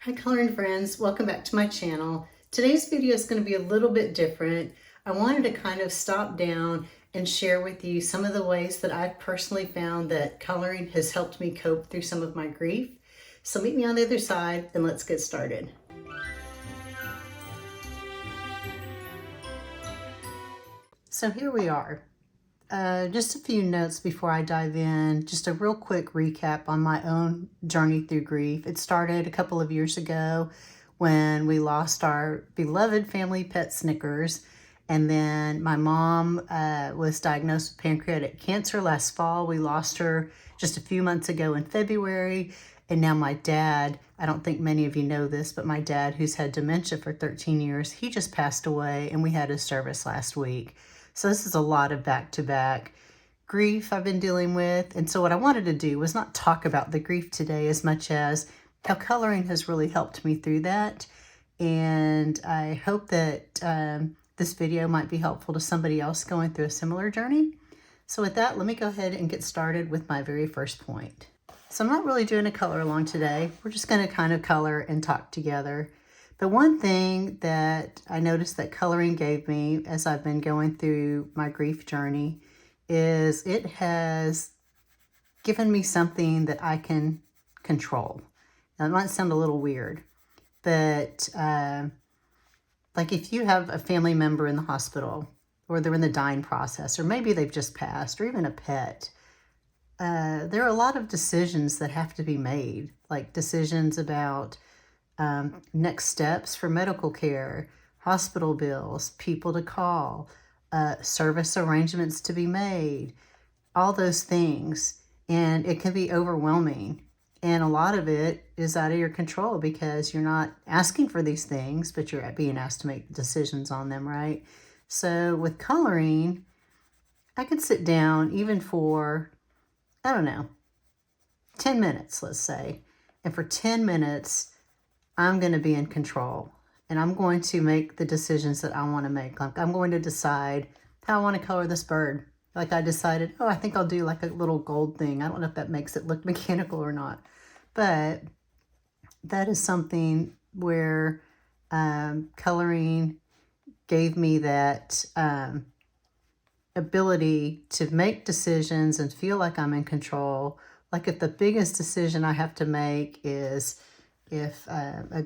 Hi coloring friends, welcome back to my channel. Today's video is going to be a little bit different. I wanted to kind of stop down and share with you some of the ways that I've personally found that coloring has helped me cope through some of my grief. So meet me on the other side and let's get started. So here we are. Just a few notes before I dive in. Just a real quick recap on my own journey through grief. It started a couple of years ago when we lost our beloved family pet Snickers. And then my mom was diagnosed with pancreatic cancer last fall. We lost her just a few months ago in February. And now my dad, I don't think many of you know this, but my dad, who's had dementia for 13 years, he just passed away and we had his service last week. So this is a lot of back-to-back grief I've been dealing with. And so what I wanted to do was not talk about the grief today as much as how coloring has really helped me through that. And I hope that this video might be helpful to somebody else going through a similar journey. So with that, let me go ahead and get started with my very first point. So I'm not really doing a color along today. We're just going to kind of color and talk together. The one thing that I noticed that coloring gave me as I've been going through my grief journey is it has given me something that I can control. Now, it might sound a little weird, but like if you have a family member in the hospital or they're in the dying process, or maybe they've just passed, or even a pet, there are a lot of decisions that have to be made, like decisions about next steps for medical care, hospital bills, people to call, service arrangements to be made, all those things. And it can be overwhelming. And a lot of it is out of your control because you're not asking for these things, but you're being asked to make decisions on them, right? So with coloring, I could sit down even for, I don't know, 10 minutes, let's say. And for 10 minutes, I'm going to be in control and I'm going to make the decisions that I want to make. Like I'm going to decide how I want to color this bird. Like I decided, oh, I think I'll do like a little gold thing. I don't know if that makes it look mechanical or not, but that is something where coloring gave me that ability to make decisions and feel like I'm in control. Like if the biggest decision I have to make is if a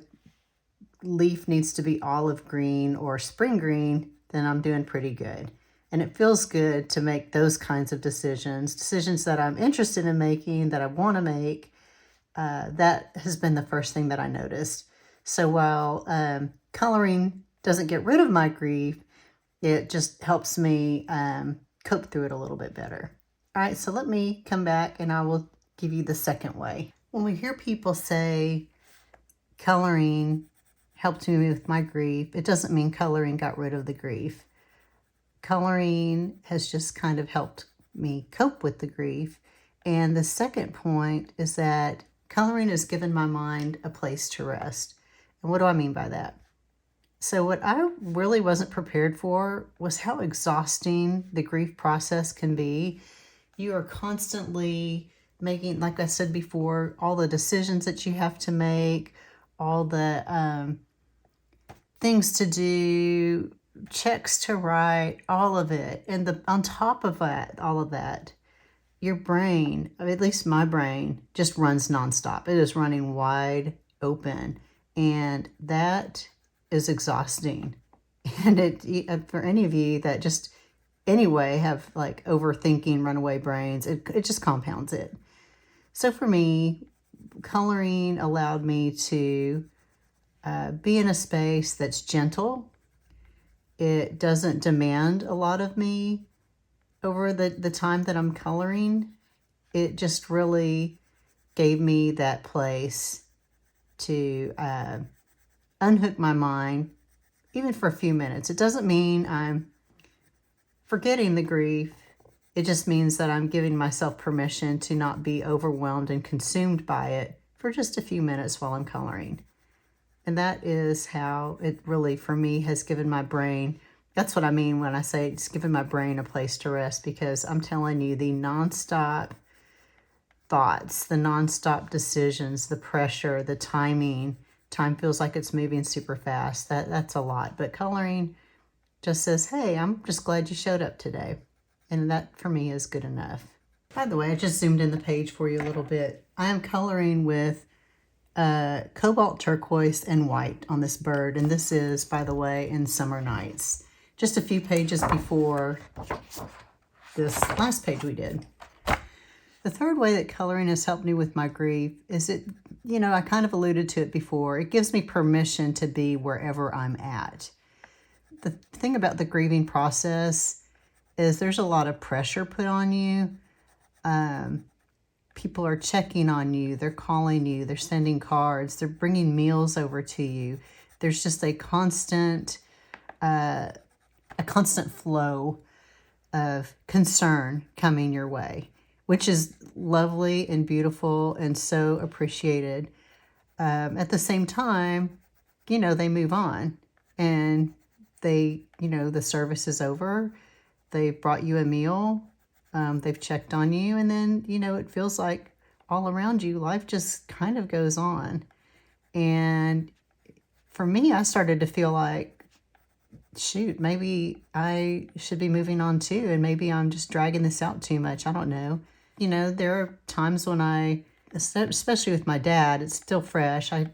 leaf needs to be olive green or spring green, then I'm doing pretty good. And it feels good to make those kinds of decisions that I'm interested in making, that I want to make. That has been the first thing that I noticed. So while coloring doesn't get rid of my grief, it just helps me cope through it a little bit better. All right, so let me come back and I will give you the second way. When we hear people say, coloring helped me with my grief, it doesn't mean coloring got rid of the grief. Coloring has just kind of helped me cope with the grief. And the second point is that coloring has given my mind a place to rest. And what do I mean by that? So what I really wasn't prepared for was how exhausting the grief process can be. You are constantly making, like I said before, all the decisions that you have to make, all the things to do, checks to write, all of it. And on top of that, all of that, your brain, at least my brain, just runs nonstop. It is running wide open. And that is exhausting. And it for any of you that just anyway have like overthinking, runaway brains, it just compounds it. So for me, coloring allowed me to be in a space that's gentle. It doesn't demand a lot of me over the time that I'm coloring. It just really gave me that place to unhook my mind, even for a few minutes. It doesn't mean I'm forgetting the grief. It just means that I'm giving myself permission to not be overwhelmed and consumed by it for just a few minutes while I'm coloring. And that is how it really, for me, has given my brain, that's what I mean when I say it's given my brain a place to rest, because I'm telling you, the nonstop thoughts, the nonstop decisions, the pressure, the timing time feels like it's moving super fast. That's a lot. But coloring just says, hey, I'm just glad you showed up today. And that for me is good enough. By the way, I just zoomed in the page for you a little bit. I am coloring with cobalt turquoise and white on this bird. And this is, by the way, in Summer Nights. Just a few pages before this last page we did. The third way that coloring has helped me with my grief is I kind of alluded to it before. It gives me permission to be wherever I'm at. The thing about the grieving process is there's a lot of pressure put on you. People are checking on you. They're calling you. They're sending cards. They're bringing meals over to you. There's just a constant flow of concern coming your way, which is lovely and beautiful and so appreciated. At the same time, they move on and the service is over. They've brought you a meal. They've checked on you. And then, it feels like all around you, life just kind of goes on. And for me, I started to feel like, shoot, maybe I should be moving on too. And maybe I'm just dragging this out too much. I don't know. There are times when especially with my dad, it's still fresh. I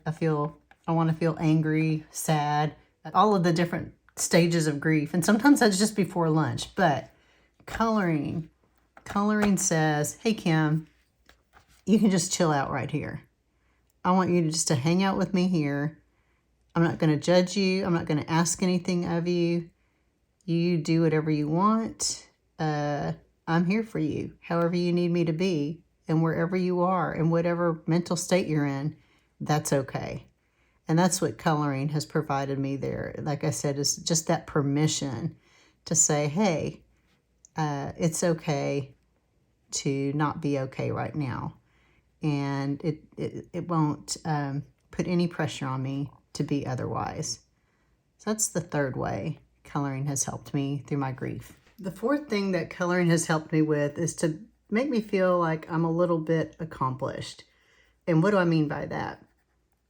want to feel angry, sad, all of the different stages of grief. And sometimes that's just before lunch. But coloring says, hey, Kim, you can just chill out right here. I want you to hang out with me here. I'm not going to judge you. I'm not going to ask anything of you. You do whatever you want. I'm here for you, however you need me to be, and wherever you are, and whatever mental state you're in, that's okay. And that's what coloring has provided me there. Like I said, is just that permission to say, hey, it's okay to not be okay right now. And it won't put any pressure on me to be otherwise. So that's the third way coloring has helped me through my grief. The fourth thing that coloring has helped me with is to make me feel like I'm a little bit accomplished. And what do I mean by that?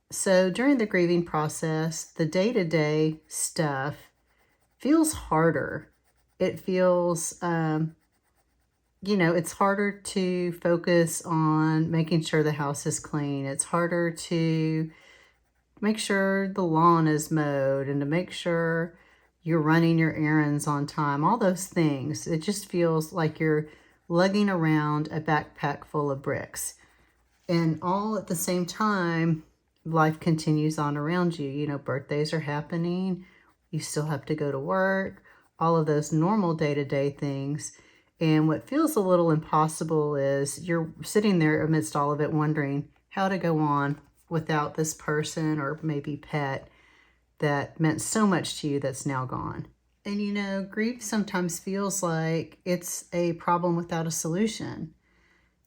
So during the grieving process, the day-to-day stuff feels harder. It feels, it's harder to focus on making sure the house is clean. It's harder to make sure the lawn is mowed and to make sure you're running your errands on time, all those things. It just feels like you're lugging around a backpack full of bricks. And all at the same time, life continues on around you. Birthdays are happening. You still have to go to work, all of those normal day-to-day things. And what feels a little impossible is you're sitting there amidst all of it wondering how to go on without this person or maybe pet that meant so much to you that's now gone. And grief sometimes feels like it's a problem without a solution.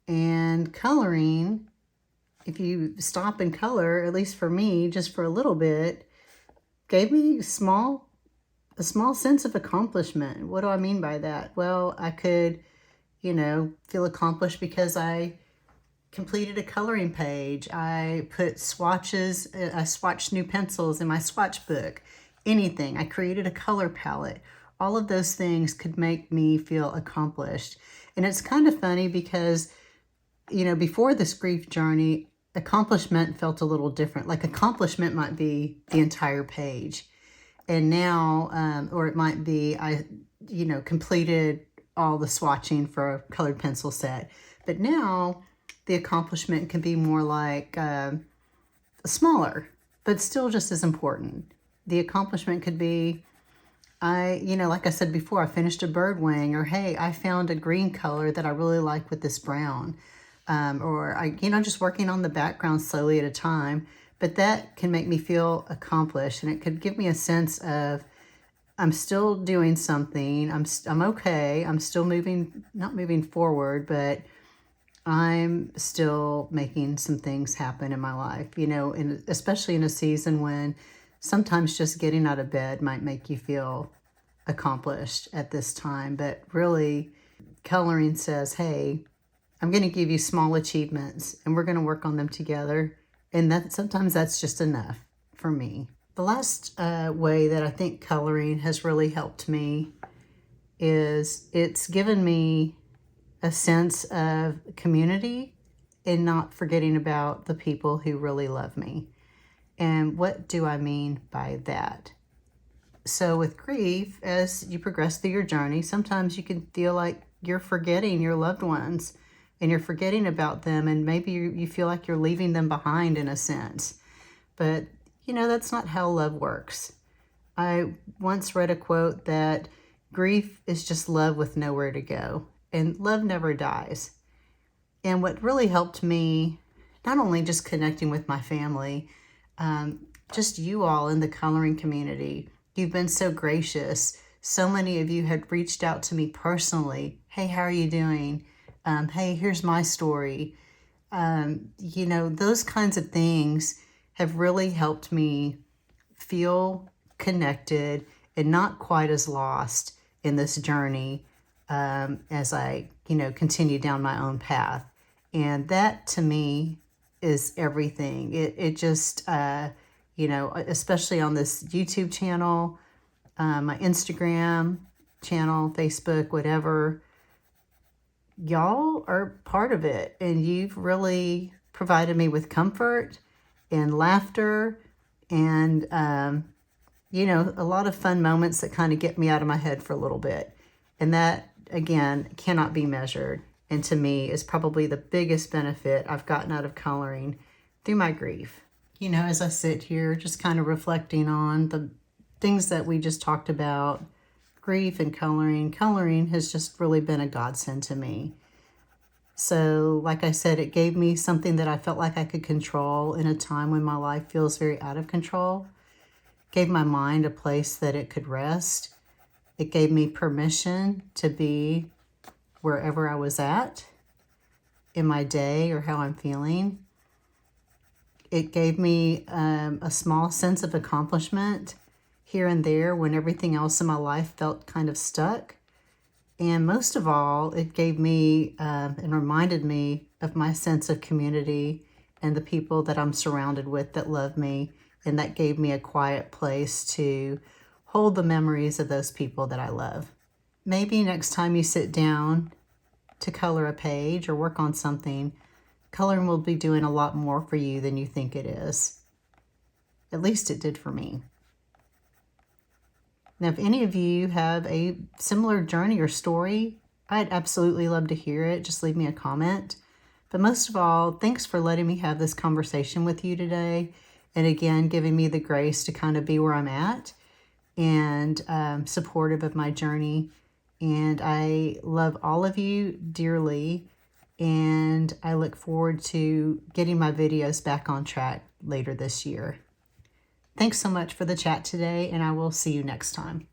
And coloring, if you stop and color, at least for me, just for a little bit, gave me a small sense of accomplishment. What do I mean by that? Well, I could, feel accomplished because I completed a coloring page. I put swatches, I swatched new pencils in my swatch book, anything. I created a color palette. All of those things could make me feel accomplished. And it's kind of funny because, before this grief journey, accomplishment felt a little different. Like accomplishment might be the entire page. And now, or it might be, I completed all the swatching for a colored pencil set. But now the accomplishment can be more like smaller, but still just as important. The accomplishment could be, like I said before, I finished a bird wing, or hey, I found a green color that I really like with this brown. Or I, just working on the background slowly at a time. But that can make me feel accomplished, and it could give me a sense of I'm still doing something. I'm okay. I'm still not moving forward, but I'm still making some things happen in my life, and especially in a season when sometimes just getting out of bed might make you feel accomplished at this time. But really, coloring says, hey, I'm going to give you small achievements and we're going to work on them together. And sometimes that's just enough. for me. The last way that I think coloring has really helped me is it's given me a sense of community and not forgetting about the people who really love me. And what do I mean by that? So with grief, as you progress through your journey, sometimes you can feel like you're forgetting your loved ones and you're forgetting about them, and maybe you feel like you're leaving them behind in a sense. But, that's not how love works. I once read a quote that grief is just love with nowhere to go, and love never dies. And what really helped me, not only just connecting with my family, just you all in the coloring community, you've been so gracious. So many of you had reached out to me personally. Hey, how are you doing? Hey, here's my story. Those kinds of things have really helped me feel connected and not quite as lost in this journey as I, continue down my own path. And that to me is everything. It just, especially on this YouTube channel, my Instagram channel, Facebook, whatever, y'all are part of it. And you've really provided me with comfort and laughter and, a lot of fun moments that kind of get me out of my head for a little bit. And that, again, cannot be measured. And to me is probably the biggest benefit I've gotten out of coloring through my grief. As I sit here just kind of reflecting on the things that we just talked about, grief and coloring has just really been a godsend to me. So, like I said, it gave me something that I felt like I could control in a time when my life feels very out of control. Gave my mind a place that it could rest. It gave me permission to be wherever I was at in my day or how I'm feeling. It gave me a small sense of accomplishment here and there when everything else in my life felt kind of stuck. And most of all, it gave me and reminded me of my sense of community and the people that I'm surrounded with that love me. And that gave me a quiet place to hold the memories of those people that I love. Maybe next time you sit down to color a page or work on something, coloring will be doing a lot more for you than you think it is. At least it did for me. Now, if any of you have a similar journey or story, I'd absolutely love to hear it. Just leave me a comment. But most of all, thanks for letting me have this conversation with you today. And again, giving me the grace to kind of be where I'm at and supportive of my journey. And I love all of you dearly. And I look forward to getting my videos back on track later this year. Thanks so much for the chat today, and I will see you next time.